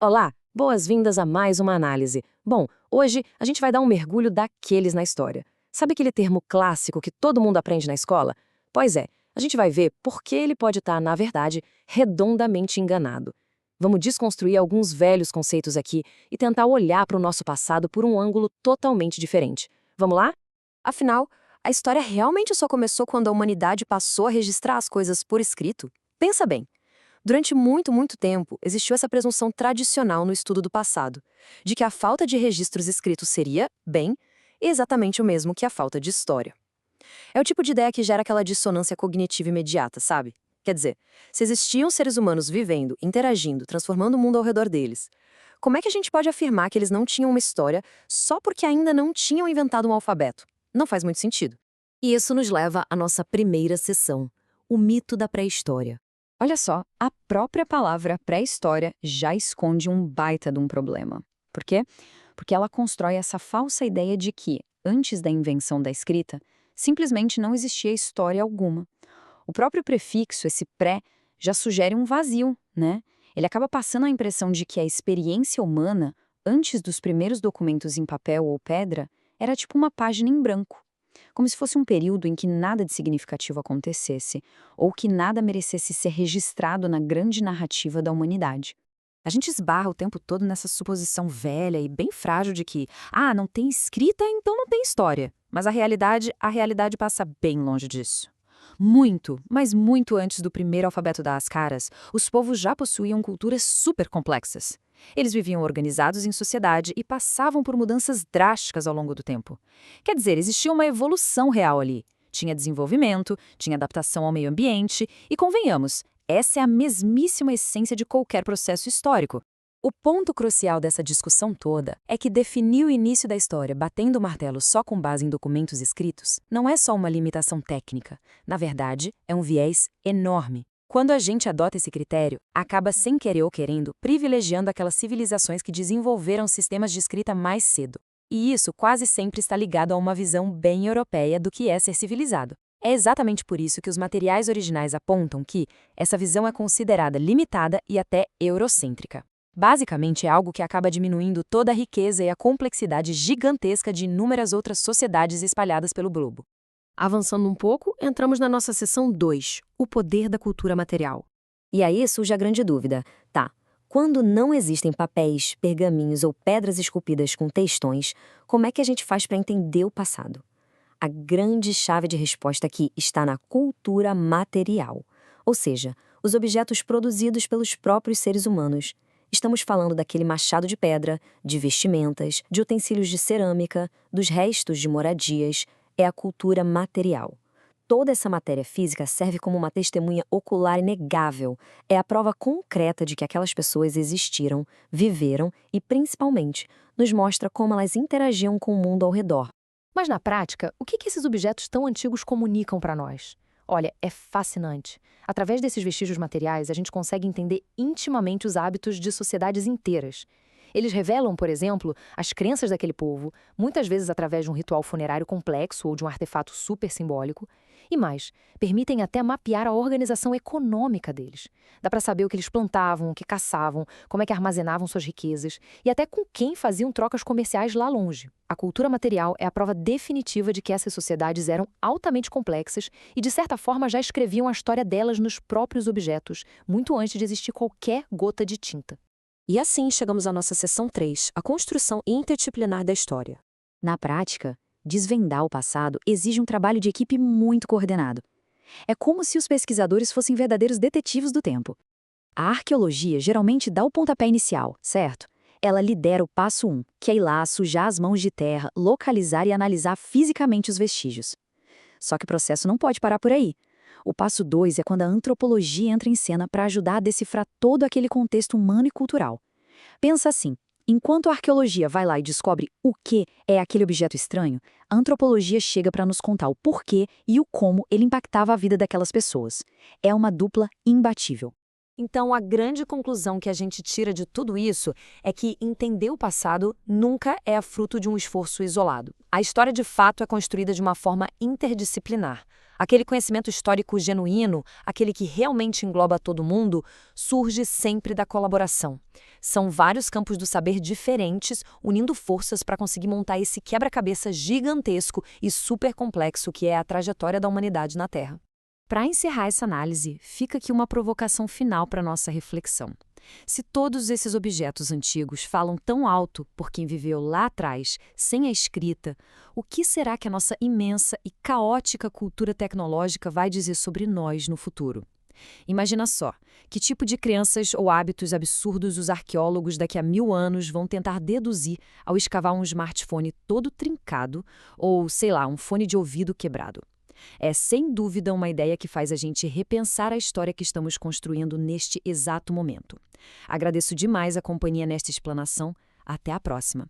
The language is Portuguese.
Olá, boas-vindas a mais uma análise. Bom, hoje a gente vai dar um mergulho daqueles na história. Sabe aquele termo clássico que todo mundo aprende na escola? Pois é, a gente vai ver por que ele pode estar, na verdade, redondamente enganado. Vamos desconstruir alguns velhos conceitos aqui e tentar olhar para o nosso passado por um ângulo totalmente diferente. Vamos lá? Afinal, a história realmente só começou quando a humanidade passou a registrar as coisas por escrito? Pensa bem. Durante muito tempo, existiu essa presunção tradicional no estudo do passado, de que a falta de registros escritos seria, bem, exatamente o mesmo que a falta de história. É o tipo de ideia que gera aquela dissonância cognitiva imediata, sabe? Quer dizer, se existiam seres humanos vivendo, interagindo, transformando o mundo ao redor deles, como é que a gente pode afirmar que eles não tinham uma história só porque ainda não tinham inventado um alfabeto? Não faz muito sentido. E isso nos leva à nossa primeira sessão, o mito da pré-história. Olha só, a própria palavra pré-história já esconde um baita de um problema. Por quê? Porque ela constrói essa falsa ideia de que, antes da invenção da escrita, simplesmente não existia história alguma. O próprio prefixo, esse pré, já sugere um vazio, né? Ele acaba passando a impressão de que a experiência humana, antes dos primeiros documentos em papel ou pedra, era tipo uma página em branco. Como se fosse um período em que nada de significativo acontecesse, ou que nada merecesse ser registrado na grande narrativa da humanidade. A gente esbarra o tempo todo nessa suposição velha e bem frágil de que, não tem escrita, então não tem história. Mas a realidade passa bem longe disso. Muito, mas muito antes do primeiro alfabeto das caras, os povos já possuíam culturas super complexas. Eles viviam organizados em sociedade e passavam por mudanças drásticas ao longo do tempo. Quer dizer, existia uma evolução real ali. Tinha desenvolvimento, tinha adaptação ao meio ambiente e, convenhamos, essa é a mesmíssima essência de qualquer processo histórico. O ponto crucial dessa discussão toda é que definir o início da história batendo o martelo só com base em documentos escritos não é só uma limitação técnica. Na verdade, é um viés enorme. Quando a gente adota esse critério, acaba sem querer ou querendo privilegiando aquelas civilizações que desenvolveram sistemas de escrita mais cedo. E isso quase sempre está ligado a uma visão bem europeia do que é ser civilizado. É exatamente por isso que os materiais originais apontam que essa visão é considerada limitada e até eurocêntrica. Basicamente, é algo que acaba diminuindo toda a riqueza e a complexidade gigantesca de inúmeras outras sociedades espalhadas pelo globo. Avançando um pouco, entramos na nossa seção 2, o poder da cultura material. E aí surge a grande dúvida. Tá, quando não existem papéis, pergaminhos ou pedras esculpidas com textões, como é que a gente faz para entender o passado? A grande chave de resposta aqui está na cultura material, ou seja, os objetos produzidos pelos próprios seres humanos. Estamos falando daquele machado de pedra, de vestimentas, de utensílios de cerâmica, dos restos de moradias. É a cultura material. Toda essa matéria física serve como uma testemunha ocular inegável. É a prova concreta de que aquelas pessoas existiram, viveram e, principalmente, nos mostra como elas interagiam com o mundo ao redor. Mas na prática, o que esses objetos tão antigos comunicam para nós? Olha, é fascinante. Através desses vestígios materiais, a gente consegue entender intimamente os hábitos de sociedades inteiras. Eles revelam, por exemplo, as crenças daquele povo, muitas vezes através de um ritual funerário complexo ou de um artefato super simbólico. E mais, permitem até mapear a organização econômica deles. Dá para saber o que eles plantavam, o que caçavam, como é que armazenavam suas riquezas e até com quem faziam trocas comerciais lá longe. A cultura material é a prova definitiva de que essas sociedades eram altamente complexas e, de certa forma, já escreviam a história delas nos próprios objetos, muito antes de existir qualquer gota de tinta. E assim chegamos à nossa seção 3, a construção interdisciplinar da história. Na prática, desvendar o passado exige um trabalho de equipe muito coordenado. É como se os pesquisadores fossem verdadeiros detetives do tempo. A arqueologia geralmente dá o pontapé inicial, certo? Ela lidera o passo 1, que é ir lá, sujar as mãos de terra, localizar e analisar fisicamente os vestígios. Só que o processo não pode parar por aí. O passo 2 é quando a antropologia entra em cena para ajudar a decifrar todo aquele contexto humano e cultural. Pensa assim, enquanto a arqueologia vai lá e descobre o que é aquele objeto estranho, a antropologia chega para nos contar o porquê e o como ele impactava a vida daquelas pessoas. É uma dupla imbatível. Então, a grande conclusão que a gente tira de tudo isso é que entender o passado nunca é fruto de um esforço isolado. A história, de fato, é construída de uma forma interdisciplinar. Aquele conhecimento histórico genuíno, aquele que realmente engloba todo mundo, surge sempre da colaboração. São vários campos do saber diferentes, unindo forças para conseguir montar esse quebra-cabeça gigantesco e super complexo que é a trajetória da humanidade na Terra. Para encerrar essa análise, fica aqui uma provocação final para nossa reflexão. Se todos esses objetos antigos falam tão alto por quem viveu lá atrás, sem a escrita, o que será que a nossa imensa e caótica cultura tecnológica vai dizer sobre nós no futuro? Imagina só, que tipo de crenças ou hábitos absurdos os arqueólogos daqui a 1000 anos vão tentar deduzir ao escavar um smartphone todo trincado ou, sei lá, um fone de ouvido quebrado. É sem dúvida uma ideia que faz a gente repensar a história que estamos construindo neste exato momento. Agradeço demais a companhia nesta explanação. Até a próxima!